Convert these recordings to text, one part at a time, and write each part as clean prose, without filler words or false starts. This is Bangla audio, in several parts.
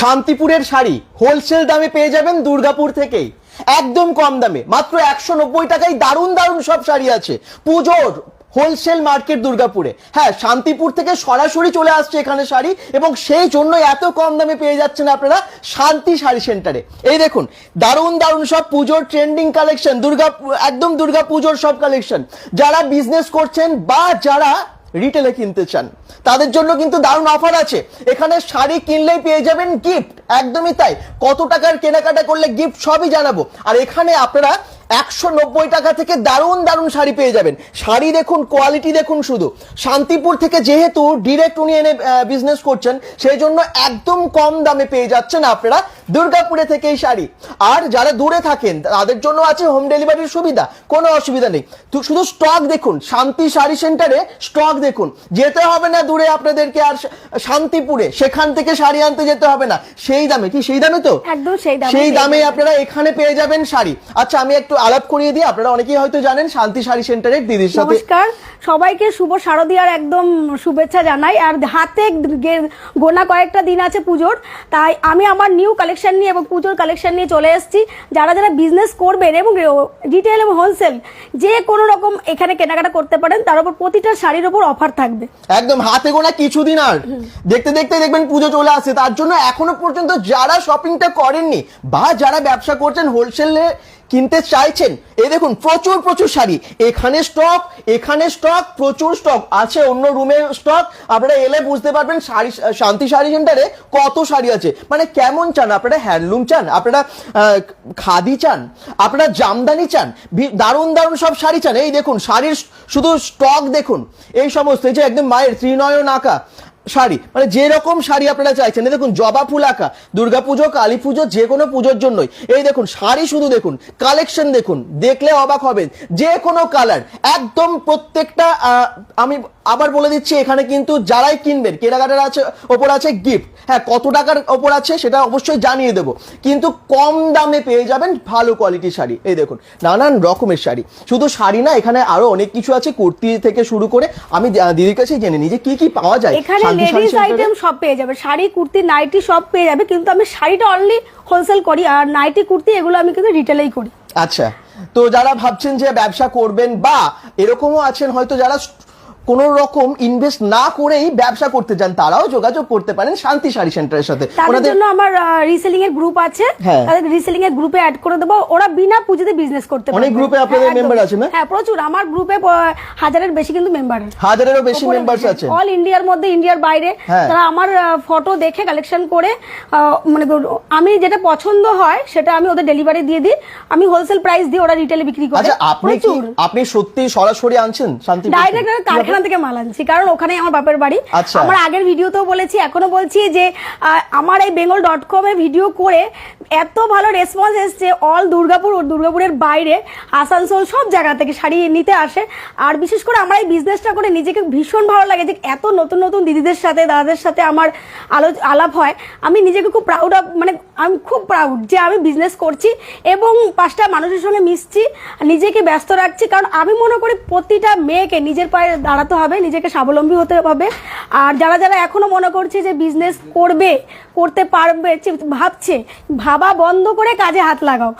শান্তিপুরের শাড়ি হোলসেল দামে পেয়ে যাবেন দুর্গাপুর থেকেই, একদম কম দামে, মাত্র 190 টাকায় দারুণ দারুণ সব শাড়ি আছে। পুজোর হোলসেল মার্কেট দুর্গাপুরে, হ্যাঁ শান্তিপুর থেকে সরাসরি চলে আসছে এখানে শাড়ি, এবং সেই জন্য এত কম দামে পেয়ে যাচ্ছেন আপনারা শান্তি শাড়ি সেন্টারে। এই দেখুন দারুণ দারুণ সব পুজোর ট্রেন্ডিং কালেকশন, একদম দুর্গা পুজোর সব কালেকশন। যারা বিজনেস করছেন বা যারা রিটেলে কিনতে চান তাদের জন্য কিন্তু দারুণ অফার আছে। এখানে শাড়ি কিনলেই পেয়ে যাবেন গিফট, একদমই তাই। কত টাকার কেনাকাটা করলে গিফট সবই জানাবো। আর এখানে আপনারা 190 টাকা থেকে দারুণ দারুণ শাড়ি পেয়ে যাবেন। শাড়ি দেখুন, কোয়ালিটি দেখুন। শুধু শান্তিপুর থেকে যেহেতু ডিরেক্ট উনি এনে বিজনেস করছেন, সেই জন্য একদম কম দামে পেয়ে যাচ্ছেন আপনারা দুর্গাপুরে থেকে এই শাড়ি। আর যারা দূরে থাকেন তাদের জন্য আছে হোম ডেলিভারির সুবিধা, কোনো অসুবিধা নেই। তো শুধু স্টক দেখুন, শান্তি শাড়ি সেন্টারে স্টক দেখুন। যেতে হবে না দূরে আপনাদেরকে, আর শান্তিপুরে সেখান থেকে শাড়ি আনতে যেতে হবে না। সেই দামে, কি সেই দামে তো একদম সেই দামে আপনারা এখানে পেয়ে যাবেন শাড়ি। আচ্ছা আমি একটু আলাপ করিয়ে দিই, আপনারা অনেকেই হয়তো জানেন শান্তি শাড়ি সেন্টারের দিদির সাথে। নমস্কার সবাইকে, শুভ শারদীয়ার একদম শুভেচ্ছা জানাই। আর হাতে গোনা কয়েকটা দিন আছে পুজোর, তাই আমি আমার নিউ কালেকশন নিয়ে এবং পুজোর কালেকশন নিয়ে চলে এসেছি। যারা যারা বিজনেস করবেন এবং রিটেল এবং হোলসেল যে কোনো রকম এখানে কেনাকাটা করতে পারেন, তার উপর প্রতিটা শাড়ির উপর অফার থাকবে। একদম হাতে গোনা কিছুদিন, আর দেখতে দেখতে দেখবেন পুজো চলে আসে। তার জন্য এখনো পর্যন্ত যারা শপিংটা করেননি বা যারা ব্যবসা করছেন হোলসেলে কিনতে চাইছেন, এই দেখুন প্রচুর প্রচুর শাড়ি এখানে স্টক প্রচুর স্টক আছে। অন্য রুমের স্টক আপনারা এলে বুঝতে পারবেন শাড়ি শান্তি শাড়ি সেন্টারে কত শাড়ি আছে। মানে কেমন চান আপনারা, হ্যান্ডলুম চান, আপনারা খাদি চান, আপনারা জামদানি চান, দারুণ দারুণ সব শাড়ি চান। এই দেখুন শাড়ির শুধু স্টক দেখুন, এই সমস্ত, এই যে একদম মায়ের ত্রিনয়ন আঁকা শাড়ি, মানে যে রকম শাড়ি আপনারা চাইছেন। দেখুন জবা ফুল আঁকা, দুর্গাপুজো, কালী পুজো, যে কোনো পুজোর জন্যই। এই দেখুন শাড়ি শুধু দেখুন, কালেকশন দেখুন, দেখলে অবাক হবেন। যে কোনো কালার, একদম প্রত্যেকটা। আমি আবার বলে দিচ্ছি, এখানে কিন্তু যারাই কিনবেন কেনাকাটার আছে ওপর আছে গিফট। হ্যাঁ কত টাকার ওপর আছে সেটা অবশ্যই জানিয়ে দেবো, কিন্তু কম দামে পেয়ে যাবেন ভালো কোয়ালিটির শাড়ি। এই দেখুন নানান রকমের শাড়ি, শুধু শাড়ি না, এখানে আরো অনেক কিছু আছে, কুর্তি থেকে শুরু করে। আমি দিদির কাছে জেনে নিই যে কি কি পাওয়া যায়। লেডিস আইটেম সব পেয়ে যাবে, শাড়ি, কুর্তি, নাইটি সব পেয়ে যাবে। কিন্তু আমি শাড়িটা অনলি হোলসেল করি, আর নাইটি, কুর্তি এগুলো আমি কিন্তু রিটেলেই করি। আচ্ছা, তো যারা ভাবছেন যে ব্যবসা করবেন বা এরকমও আছেন হয়তো যারা কোন রকম ইনভেস্ট না করেই ব্যবসা করতে চান, তারাও যোগাযোগ করতে পারেন শান্তি শাড়ি সেন্টারের সাথে। তাদের জন্য আমার রিসেলিং এর গ্রুপ আছে, তাদের রিসেলিং এর গ্রুপে অ্যাড করে দেবো। ওরা বিনা পুঁজিতে বিজনেস করতে পারবে। অনেক গ্রুপে আপনাদের মেম্বার আছে না? হ্যাঁ প্রচুর, আমার গ্রুপে 1000-এর বেশি কিন্তু মেম্বার, 1000-এরও বেশি মেম্বারস আছে অল ইন্ডিয়ার মধ্যে, ইন্ডিয়ার বাইরে। তারা আমার ফটো দেখে কালেকশন করে, মানে আমি যেটা পছন্দ হয় সেটা আমি ওদের ডেলিভারি দিয়ে দিই। আমি হোলসেল প্রাইস দিয়ে, ওরা রিটেলে বিক্রি করে। আচ্ছা আপনি সত্যি সরাসরি আনছেন শান্তি? ডাইরেক্ট কারখানা থেকে মাল আনছি, কারণ ওখানেই আমার বাপের বাড়ি। আমার আগের ভিডিওতেও বলেছি, এখনো বলছি যে আমার এই bengal.com এ ভিডিও করে এত ভালো রেসপন্স এসছে। অল দুর্গাপুর ও দুর্গাপুরের বাইরে, আসানসোল, সব জায়গা থেকে শাড়ি নিতে আসে। আর বিশেষ করে আমার এই বিজনেসটা করে নিজেকে ভীষণ ভালো লাগে যে এত নতুন নতুন দিদিদের সাথে, দাদাদের সাথে আমার আলাপ হয়। আমি নিজেকে খুব প্রাউড অফ, মানে আমি খুব প্রাউড যে আমি বিজনেস করছি এবং 5টা মানুষের সঙ্গে মিশছি, নিজেকে ব্যস্ত রাখছি। কারণ আমি মনে করি প্রতিটা মেয়েকে নিজের পায়ে দাঁড়াতে হবে, নিজেকে স্বাবলম্বী হতে হবে। আর যারা যারা এখনো মনে করছে যে বিজনেস করতে পারবে, ভাবছে, ভাবা বন্ধ করে কাজে হাত লাগাও।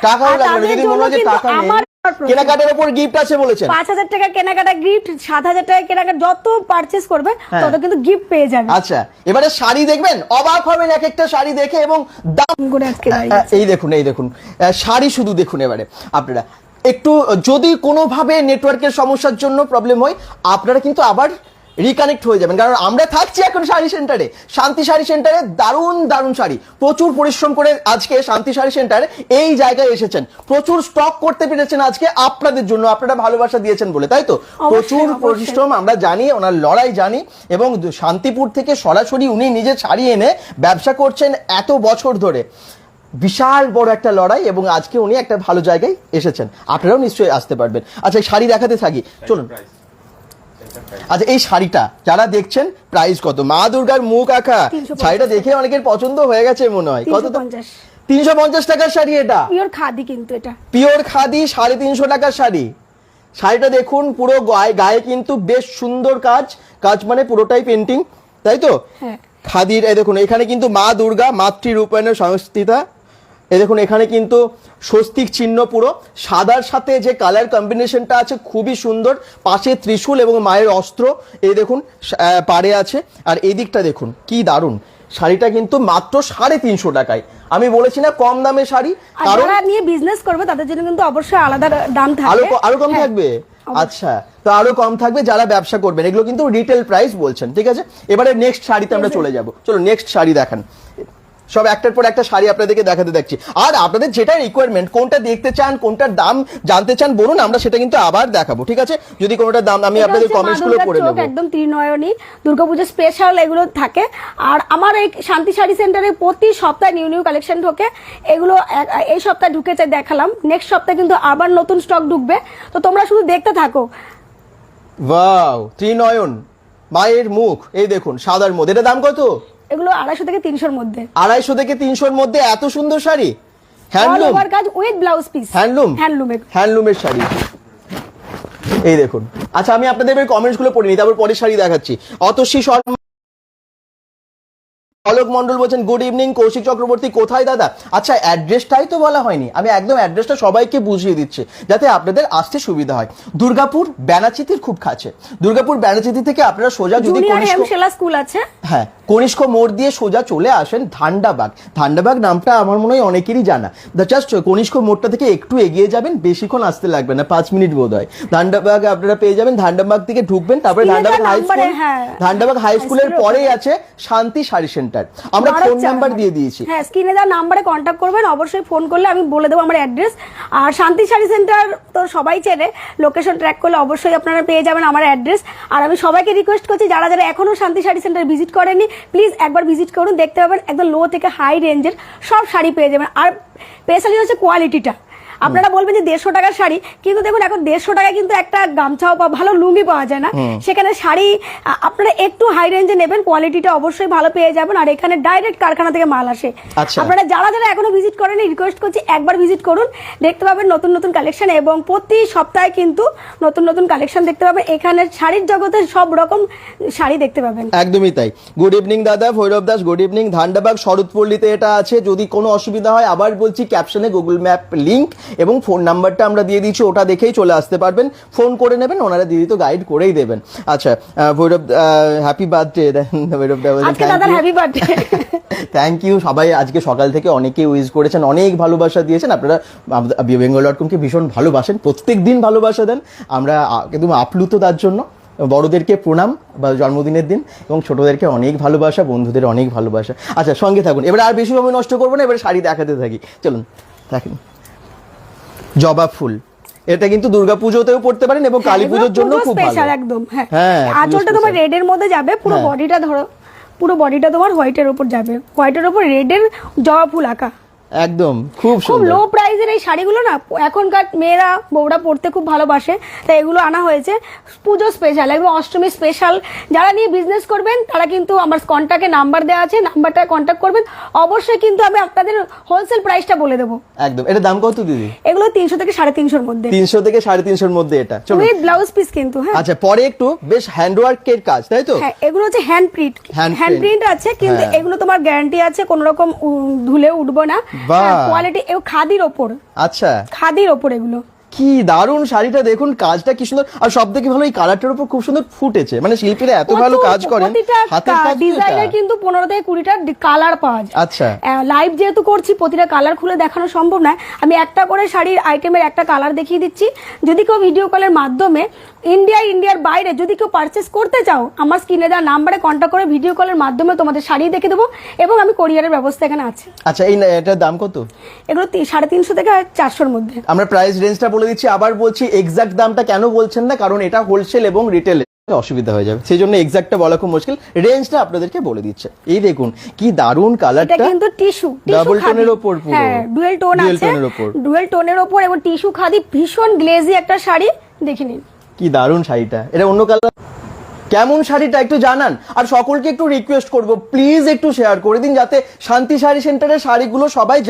আমার কেনাকাটার উপর গিফট আছে বলেছেন, 5000 টাকা কেনাকাটা গিফট, 7000 টাকা কেনাকাটা, যত পারচেজ করবে তত কিন্তু গিফট পেয়ে যাবে। আচ্ছা এবারে শাড়ি দেখবেন, অবাক হবেন এক একটা শাড়ি দেখে, এবং দাম করে আজকে এই দেখুন শাড়ি শুধু দেখুন। এবারে আপনারা একটু যদি কোনোভাবে নেটওয়ার্কের সমস্যার জন্য প্রবলেম হয়, আপনারা কিন্তু আবার রিকানেক্ট হয়ে যাবেন, কারণ আমরা থাকছি এখন শাড়ি সেন্টারে, শান্তি শাড়ি সেন্টারে। দারুণ দারুণ শাড়ি, প্রচুর পরিশ্রম করে আজকে শান্তি শাড়ি সেন্টার এই জায়গায় এসেছেন, প্রচুর স্টক করতে পেরেছেন আজকে আপনাদের জন্য, আপনারা ভালোবাসা দিয়েছেন বলে, তাই তো? প্রচুর পরিশ্রম আমরা জানি, ওনার লড়াই জানি, এবং শান্তিপুর থেকে সরাসরি উনি নিজে শাড়ি এনে ব্যবসা করছেন এত বছর ধরে। বিশাল বড় একটা লড়াই, এবং আজকে উনি একটা ভালো জায়গায় এসেছেন, আপনারাও নিশ্চয়ই আসতে পারবেন। আচ্ছা শাড়ি দেখাতে থাকি, চলুন। আচ্ছা এই শাড়িটা যারা দেখছেন, প্রাইস কত? মা দুর্গার মুখ আঁকা শাড়িটা দেখে অনেকের পছন্দ হয়ে গেছে মনে হয়। কত? 350 টাকার শাড়ি। এটা পিওর খাদি, কিন্তু এটা পিওর খাদি, 350 টাকার শাড়ি। শাড়িটা দেখুন, পুরো গায়ে কিন্তু বেশ সুন্দর কাজ, মানে পুরোটাই পেন্টিং, তাই তো? খাদির এই দেখুন এখানে কিন্তু মা দুর্গা মাতৃরূপায়ণের সংস্থিতা, এই দেখুন এখানে কিন্তু স্বস্তিক চিহ্ন পুরো সাদার সাথে যে কালার কম্বিনেশনটা আছে খুবই সুন্দর, পাশে ত্রিশূল এবং মায়ের অস্ত্র এই দেখুন পাড়ে আছে। আর এই দিকটা দেখুন কি দারুণ, শাড়িটা কিন্তু মাত্র 350 টাকায়। আমি বলেছি না কম দামে শাড়ি, কারণ যারা নিয়ে বিজনেস করবে তাদের জন্য কিন্তু অবশ্যই আলাদা দাম থাকবে, আরো কম থাকবে। আচ্ছা, তো আরো কম থাকবে যারা ব্যবসা করবেন, এগুলো কিন্তু রিটেল প্রাইস বলছেন, ঠিক আছে। এবারে নেক্সট শাড়িতে আমরা চলে যাব, চলো নেক্সট শাড়ি দেখান। সব একটার পর একটা শাড়ি আপনাদেরকে দেখাতে দেখছি, আর আপনাদের যেটা রিকোয়ারমেন্ট, কোনটা দেখতে চান, কোনটার দাম জানতে চান বলুন, আমরা সেটা কিন্তু আবার দেখাবো, ঠিক আছে। যদি কোনটার দাম আমি আপনাদের কমেন্টস গুলো পড়ে নেব। একদম ত্রিনয়নী দুর্গাপূজা স্পেশাল এগুলো থাকে। আর আমার এই শান্তি শাড়ি সেন্টারে প্রতি সপ্তাহে নিউ নিউ কালেকশন ঢোকে, এগুলো এই সপ্তাহে ঢুকেছে দেখালাম, নেক্সট সপ্তাহে কিন্তু আবার নতুন স্টক ঢুকবে, তো তোমরা শুধু দেখতে থাকো। ওয়াও, ত্রিনয়ন মায়ের মুখ এই দেখুন সাদার মধ্যে, এটা দাম কত? এগুলো 250 থেকে 300 এর মধ্যে। 250 থেকে 300 এর মধ্যে এত সুন্দর শাড়ি, হ্যান্ডলুম ওভার কাজ উইথ ব্লাউজ পিস, হ্যান্ডলুমের শাড়ি এই দেখুন। আচ্ছা, আমি আপনাদের কমেন্টস গুলো পড়ে নিই, তারপর পরের শাড়ি দেখাচ্ছি। অতসী শর্মা, অলোক মন্ডল বলছেন গুড ইভিনিং। কৌশিক চক্রবর্তী কোথায় দাদা? আচ্ছা, অ্যাড্রেসটাই তো বলা হয়নি, আমি একদম অ্যাড্রেসটা সবাইকে বুঝিয়ে দিচ্ছি যাতে আপনাদের আসতে সুবিধা হয়। দুর্গাপুর ব্যানাচিতির খুব কাছে, দুর্গাপুর ব্যানাচিতি থেকে আপনারা সোজা যদি স্কুল আছে, হ্যাঁ কনিষ্ক মোড় দিয়ে সোজা চলে আসেন ধান্ডাবাগ। ধান্ডাবাগ নামটা আমার মনে হয় অনেকেরই জানা, জাস্ট কনিষ্ক মোড়টা থেকে একটু এগিয়ে যাবেন, বেশিক্ষণ আসতে লাগবে না, 5 মিনিট বোধ হয়। ধান্ডাবাগ আপনারা পেয়ে যাবেন, ধান্ডাবাগ থেকে ঢুকবেন, তারপরে ধান্ডাবাগ হাই স্কুলের পরেই আছে শান্তি শাড়ি সেন্টার। আমরা ফোন নাম্বার দিয়ে দিয়েছি, হ্যাঁ স্ক্রিনে দেওয়া নাম্বারে কন্ট্যাক্ট করবেন, অবশ্যই ফোন করলে আমি বলে দেবো আমার অ্যাড্রেস। আর শান্তি শাড়ি সেন্টার তো সবাই চেনে, লোকেশন ট্র্যাক করলে অবশ্যই আপনারা পেয়ে যাবেন আমার অ্যাড্রেস। আর আমি সবাইকে রিকোয়েস্ট করছি যারা যারা এখনো শান্তি শাড়ি সেন্টার ভিজিট করেননি, প্লিজ একবার ভিজিট করুন, দেখতে পাবেন একদম লো থেকে হাই রেঞ্জের সব শাড়ি পেয়ে যাবেন। আর স্পেশালি হচ্ছে কোয়ালিটিটা, আপনারা বলবেন যে 150 টাকার শাড়ি, কিন্তু দেখুন এখন 150 টাকায় কিন্তু একটা গামছাও বা ভালো লুঙ্গি পাওয়া যায় না, সেখানে শাড়ি আপনারা একটু হাই রেঞ্জে নেবেন, কোয়ালিটিটা অবশ্যই ভালো পেয়ে যাবেন। আর এখানে ডাইরেক্ট কারখানা থেকে মাল আসে। আপনারা যারা যারা এখনো ভিজিট করেন রিকোয়েস্ট করছি একবার ভিজিট করুন, দেখতে পাবেন নতুন নতুন কালেকশন, এবং প্রতি সপ্তাহে কিন্তু নতুন নতুন কালেকশন দেখতে পাবেন। এখানে শাড়ির জগতে সব রকম শাড়ি দেখতে পাবেন। একদমই তাই। গুড ইভিনিং দাদা, ভৈরব দাস গুড ইভিনিং। ধান্ডাবাগ শরৎপল্লীতে এটা আছে, যদি কোনো অসুবিধা হয় আবার বলছি ক্যাপশনে গুগল ম্যাপ লিংক এবং ফোন নাম্বারটা আমরা দিয়ে দিচ্ছি, ওটা দেখেই চলে আসতে পারবেন, ফোন করে নেবেন, ওনারা দিদি তো গাইড করেই দেবেন। আচ্ছা, Bhairav happy birthday. Bhairav thank you. সবাই আজকে সকাল থেকে অনেকে উইশ করেছেন, অনেক ভালোবাসা দিয়েছেন, আপনারা bengal.com-কে ভীষণ ভালোবাসেন, প্রত্যেক দিন ভালোবাসা দেন, আমরা একদম আপ্লুত তার জন্য। বড়দেরকে প্রণাম বা জন্মদিনের দিন, এবং ছোটদেরকে অনেক ভালোবাসা, বন্ধুদের অনেক ভালোবাসা। আচ্ছা, সঙ্গে থাকুন, এবার আর বেশি সময় নষ্ট করবো না, এবার শাড়ি দেখাতে থাকি, চলুন দেখেন। জবা ফুল, এটা কিন্তু দুর্গাপুজোতেও পড়তে পারেন এবং কালী পুজোর জন্য খুব ভালো একদম। হ্যাঁ, আঁচলটা তোমার রেডের মধ্যে যাবে, পুরো বডিটা ধরো, পুরো বডিটা তোমার হোয়াইটের উপর যাবে, হোয়াইটের উপর রেডের জবা ফুল আঁকা, একদম খুব সুন্দর। লো প্রাইসের এই শাড়িগুলো না এখনকার মেয়েরা বউরা পড়তে খুব ভালোবাসে, তাই এগুলো আনা হয়েছে পুজো স্পেশাল, একদম অষ্টমী স্পেশাল। যারা নিয়ে বিজনেস করবেন তারা কিন্তু আমার কন্ট্যাক্টে নাম্বার দেওয়া আছে, নাম্বারটা কন্ট্যাক্ট করবেন অবশ্যই, কিন্তু আমি আপনাদের হোলসেল প্রাইসটা বলে দেবো। একদম। এটা দাম কত দিদি? এগুলো 300 থেকে 350 এর মধ্যে, 300 থেকে 350 এর মধ্যে এটা। চলো, উইথ ব্লাউজ পিস কিন্তু। হ্যাঁ, আচ্ছা, পরে একটু বেশ হ্যান্ডওয়ার্কের কাজ, তাই তো? হ্যাঁ, এগুলো হচ্ছে হ্যান্ড প্রিন্ট আছে, কিন্তু এগুলো তোমার গ্যারান্টি আছে, কোনো রকম ধুলে উঠবো না, কোয়ালিটি খাদির ওপর। আচ্ছা, খাদির ওপর এগুলো। কি দারুণ শাড়িটা দেখুন, কাজটা কি সুন্দর, আর সব থেকে ভালো এই কালারটার উপর খুব সুন্দর ফুটেছে, মানে শিল্পীরা এত ভালো কাজ করেন, হাতের কাজ। ডিজাইনের কিন্তু 15 থেকে 20টা কালার পাওয়া যায়। আচ্ছা, লাইভ যেহেতু করছি প্রতিটা কালার খুলে দেখানো সম্ভব নয়, আমি একটা করে শাড়ির আইটেমের একটা কালার দেখিয়ে দিচ্ছি। যদি কেউ ভিডিও কলের মাধ্যমে ইন্ডিয়ার বাইরে যদি কেউ পারচেস করতে চাও, আমার স্ক্রিনে দেওয়া নাম্বারে কন্ট্যাক্ট করে ভিডিও কলের মাধ্যমে তোমাদের শাড়ি দেখে দেবো, এবং আমি কোরিয়ারের ব্যবস্থা এখানে আছে। আচ্ছা, এটার দাম কত? এগুলো 350 থেকে 400 এর মধ্যে। আমরা প্রাইস রেঞ্জটা বলে দিচ্ছি, আবার বলছি এক্সাক্ট দামটা কেন বলছেন না, কারণ এটা হোলসেল এবং রিটেল অসুবিধা হয়ে যাবে, সেই জন্য এক্সাক্টটা বলা খুব মুশকিল, রেঞ্জটা আপনাদেরকে বলে দিচ্ছে। এই দেখুন কি দারুণ কালারটা, এটা কিন্তু টিস্যু ডাবল টোনের উপর, পুরো হ্যাঁ ডুয়াল টোন আছে, ডুয়াল টোনের উপর এবং টিস্যু খাদি, ভীষণ গ্লেজি একটা শাড়ি, দেখে নিন কি দারুণ শাড়িটা। এটা অন্য কালার, কেমন শাড়িটা একটু জানান। আর সকলকে একটু রিকোয়েস্ট করব, প্লিজ একটু শেয়ার করে দিন, যাতে শান্তি শাড়ি সেন্টারের শাড়িগুলো সবাই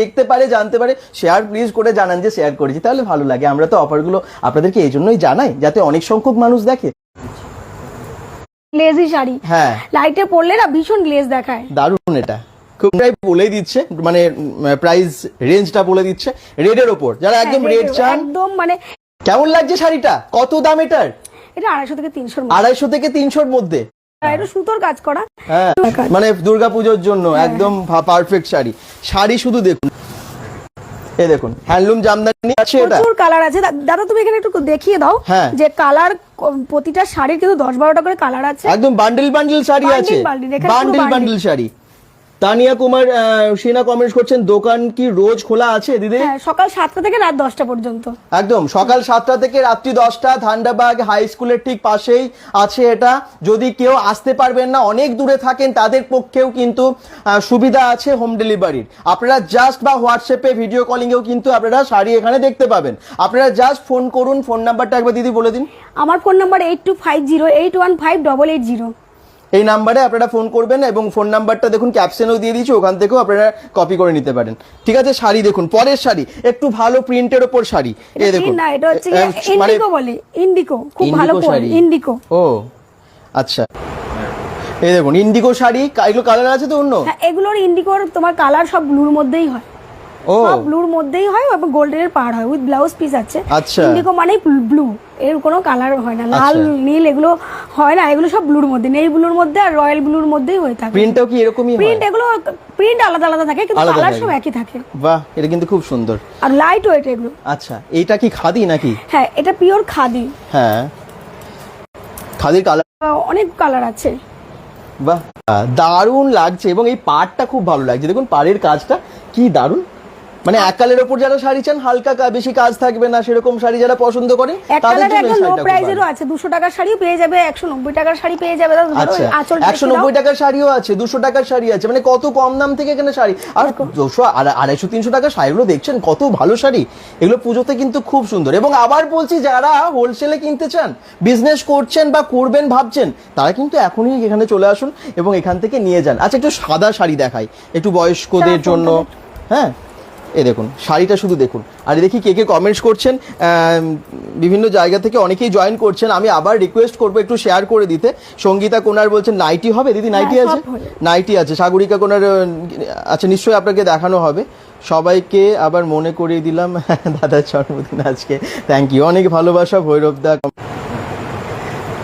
দেখতে পারে, জানতে পারে। শেয়ার প্লিজ করে জানান যে শেয়ার করেছি, তাহলে ভালো লাগে। আমরা তো অফারগুলো আপনাদেরকে এই জন্যই জানাই, যাতে অনেক সংখ্যক মানুষ দেখে। গ্লেজি শাড়ি, হ্যাঁ লাইটে পরলে না ভীষণ গ্লেজ দেখায়। দারুণ, এটা খুব বলে দিচ্ছে, মানে প্রাইস রেঞ্জটা বলে দিচ্ছে রেডের ওপর, যারা একদম রেড চান একদম। মানে কেমন লাগছে শাড়িটা, কত দাম এটার? এটা 250 থেকে 300 250 থেকে 300 মধ্যে, এটা সুতোর কাজ করা, হ্যাঁ মানে দুর্গাপুজোর জন্য একদম পারফেক্ট শাড়ি। শাড়ি শুধু দেখুন, এই দেখুন হ্যান্ডলুম জামদানি আছে, এটা প্রচুর কালার আছে। দাদা তুমি এখানে একটু দেখিয়ে দাও যে কালার, প্রতিটা শাড়ির কিন্তু 10-12টা করে কালার আছে, একদম বান্ডেল বান্ডেল শাড়ি আছে, বান্ডেল বান্ডেল শাড়ি। তানিয়া কুমার সিনা কমেন্ট করছেন, দোকান কি রোজ খোলা আছে দিদি? হ্যাঁ, সকাল 7টা থেকে রাত 10টা পর্যন্ত। একদম সকাল 7টা থেকে রাত্রি 10টা, ধান্ডাবাগ হাই স্কুলের ঠিক পাশেই আছে এটা। যদি কেউ আসতে পারবেন না, অনেক দূরে থাকেন, তাদের পক্ষেও কিন্তু সুবিধা আছে হোম ডেলিভারির। আপনারা জাস্ট বা হোয়াটসঅ্যাপে ভিডিও কলিং এও কিন্তু আপনারা শাড়ি এখানে দেখতে পাবেন। আপনারা জাস্ট ফোন করুন, ফোন নাম্বারটা একবার দিদি বলে দিন। আমার ফোন নাম্বার 8250815815. এই নাম্বারে আপনারা ফোন করবেন, এবং ফোন নাম্বারটা দেখুন ক্যাপশনেও দিয়ে দিয়েছি, ওখান থেকেও আপনারা কপি করে নিতে পারেন। ঠিক আছে, শাড়ি দেখুন, পরের শাড়ি একটু ভালো প্রিন্টের ওপর শাড়ি, এই দেখুন না, এটা হচ্ছে ইন্ডিগো বলে, ইন্ডিগো খুব ভালো শাড়ি, ইন্ডিগো। ও আচ্ছা, এই দেখুন ইন্ডিগো শাড়ি, এগুলো কালার আছে তো অন্য? হ্যাঁ, এগুলোর ইন্ডিগোর তোমার কালার সব ব্লুর মধ্যেই হয়, সব ব্লুর মধ্যেই হয়, এবং গোল্ডেনের পাড় হয়, উইথ ব্লাউজ পিস আছে। আচ্ছা, ইন্ডিগো মানেই ব্লু, এর কোনো কালার হয় না, লাল নীল এগুলো হয় না, এগুলো সব ব্লুর মধ্যে, নেই ব্লুর মধ্যে আর রয়্যাল ব্লুর মধ্যেই হয়ে থাকে। প্রিন্টটাও কি এরকমই হয়? প্রিন্ট, এগুলো প্রিন্ট আলাদা আলাদা থাকে, কিন্তু কালার সব একই থাকে। বাহ, এটা কিন্তু খুব সুন্দর আর লাইট ওয়েট এগুলো। আচ্ছা, এইটা কি খাদি নাকি? হ্যাঁ, এটা পিওর খাদি। হ্যাঁ, খাদির কালার, অনেক কালার আছে। বাহ, দারুণ লাগছে, এবং এই পাড়টা খুব ভালো লাগছে, দেখুন পাড়ের কাজটা কি দারুণ। মানে এক কালের উপর যারা শাড়ি চান, হালকা বেশি কাজ থাকবে না, সেরকম শাড়ি যারা পছন্দ করেন, তাদের জন্য একদম লো প্রাইজেরও আছে, 200 টাকার শাড়িও পেয়ে যাবে, 190 টাকার শাড়ি পেয়ে যাবে। আচ্ছা, 190 টাকার শাড়িও আছে, 200 টাকার শাড়ি আছে, মানে কত কম দাম থেকে এখানে শাড়ি। আর 200 250 300 টাকার শাড়িগুলো দেখছেন, কত ভালো শাড়ি, এগুলো পুজোতে কিন্তু খুব সুন্দর। এবং আবার বলছি, যারা হোলসেলে কিনতে চান, বিজনেস করছেন বা করবেন ভাবছেন, তারা কিন্তু এখনই এখানে চলে আসুন এবং এখান থেকে নিয়ে যান। আচ্ছা, একটু সাদা শাড়ি দেখাই, একটু বয়স্কদের জন্য। হ্যাঁ, এই দেখুন শাড়িটা শুধু দেখুন। আর দেখি কে কে কমেন্টস করছেন, বিভিন্ন জায়গা থেকে অনেকেই জয়েন করছেন। আমি আবার রিকোয়েস্ট করবো একটু শেয়ার করে দিতে। সঙ্গীতা কোনার বলছেন নাইটি হবে দিদি, নাইটি আছে, নাইটি আছে। সাগরিকা কোনার, আচ্ছা নিশ্চয়ই আপনাকে দেখানো হবে। সবাইকে আবার মনে করিয়ে দিলাম দাদার জন্মদিন আজকে, থ্যাংক ইউ, অনেক ভালোবাসা ভৈরব দা।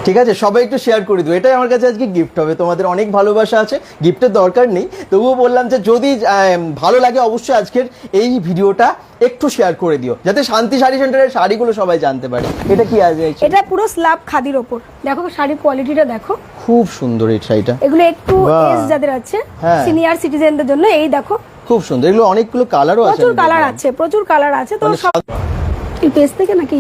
ঠিক আছে, সবাই একটু শেয়ার করে দিও, এটাই আমার কাছে আজকে গিফট হবে। তোমাদের অনেক ভালোবাসা আছে, গিফটের দরকার নেই, তবুও বললাম যে যদি ভালো লাগে অবশ্যই আজকের এই ভিডিওটা একটু শেয়ার করে দিও, যাতে শান্তি শাড়ি সেন্টারের শাড়িগুলো সবাই জানতে পারে। এটা কি আছে? এটা পুরো স্ল্যাব খাদির ওপর, দেখো শাড়ির কোয়ালিটিটা দেখো, খুব সুন্দর এই শাড়িটা। এগুলো একটু এজ যাদের আছে, সিনিয়র সিটিজেনদের জন্য, এই দেখো খুব সুন্দর। এগুলো অনেকগুলো কালারও আছে, প্রচুর কালার আছে, প্রচুর কালার আছে। তো এই পেজ থেকে নাকি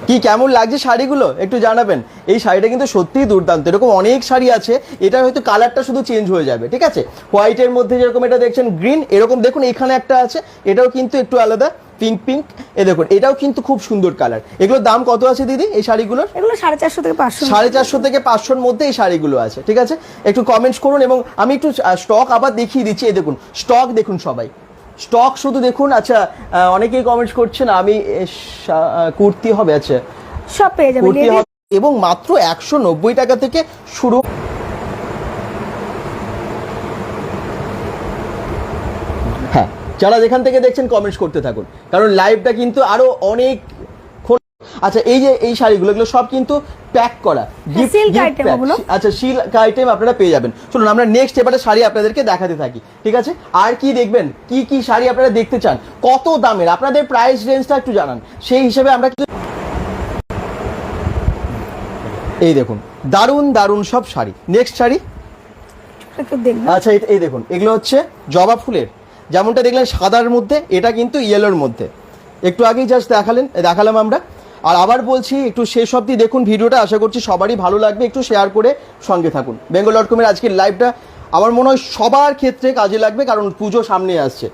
কি কেমন লাগছে শাড়িগুলো একটু জানাবেন। এই শাড়িটা কিন্তু সত্যিই দুর্দান্ত, এরকম অনেক শাড়ি আছে, এটা হয়তো কালারটা শুধু চেঞ্জ হয়ে যাবে। ঠিক আছে, হোয়াইটের মধ্যে যেরকম এটা দেখছেন গ্রিন, এরকম দেখুন এখানে একটা আছে, এটাও কিন্তু একটু আলাদা, পিঙ্ক পিঙ্ক। এ দেখুন এটাও কিন্তু খুব সুন্দর কালার। এগুলোর দাম কত আছে দিদি এই শাড়িগুলোর? এগুলো 450 থেকে 500, 450 থেকে 500-র মধ্যে এই শাড়িগুলো আছে। ঠিক আছে, একটু কমেন্টস করুন, এবং আমি একটু স্টক আবার দেখিয়ে দিচ্ছি। এই দেখুন স্টক দেখুন, সবাই স্টক শুধু দেখুন। আচ্ছা, অনেকেই কমেন্টস করছেন আমি কুর্তি হবে, আচ্ছা সব পেয়ে যাবেন, কুর্তি হবে, এবং মাত্র 190 টাকা থেকে শুরু। হ্যাঁ, যারা যেখান থেকে দেখছেন কমেন্টস করতে থাকুন, কারণ লাইভটা কিন্তু আরো অনেক। আচ্ছা, এই যে এই শাড়িগুলো, এগুলো সব কিন্তু প্যাক করা, সিল্ক আইটেম ওগুলো। আচ্ছা, সিল্ক আইটেম আপনারা পেয়ে যাবেন। শুনুন, আমরা নেক্সট এবারে শাড়ি আপনাদেরকে দেখাতে থাকি। ঠিক আছে, আর কি দেখবেন, কি কি শাড়ি আপনারা দেখতে চান, কত দামের, আপনাদের প্রাইস রেঞ্জটা একটু জানান, সেই হিসেবে আমরা কিন্তু। এই দেখুন দারুণ দারুণ সব শাড়ি। নেক্সট শাড়ি, আচ্ছা এই দেখুন, এগুলো হচ্ছে জবা ফুলের, যেমনটা দেখলেন সাদার মধ্যে, এটা কিন্তু ইয়েলোর মধ্যে। একটু আগেই জাস্ট দেখালাম আমরা। আর আবার বলছি, একটু শেষ অবধি দেখুন ভিডিওটা, আশা করছি সবারই ভালো লাগবে। একটু শেয়ার করে সঙ্গে থাকুন। বেঙ্গল.com-এর আজকের লাইভটা আমার মনে হয় সবার ক্ষেত্রে কাজে লাগবে, কারণ পুজো সামনে আসছে।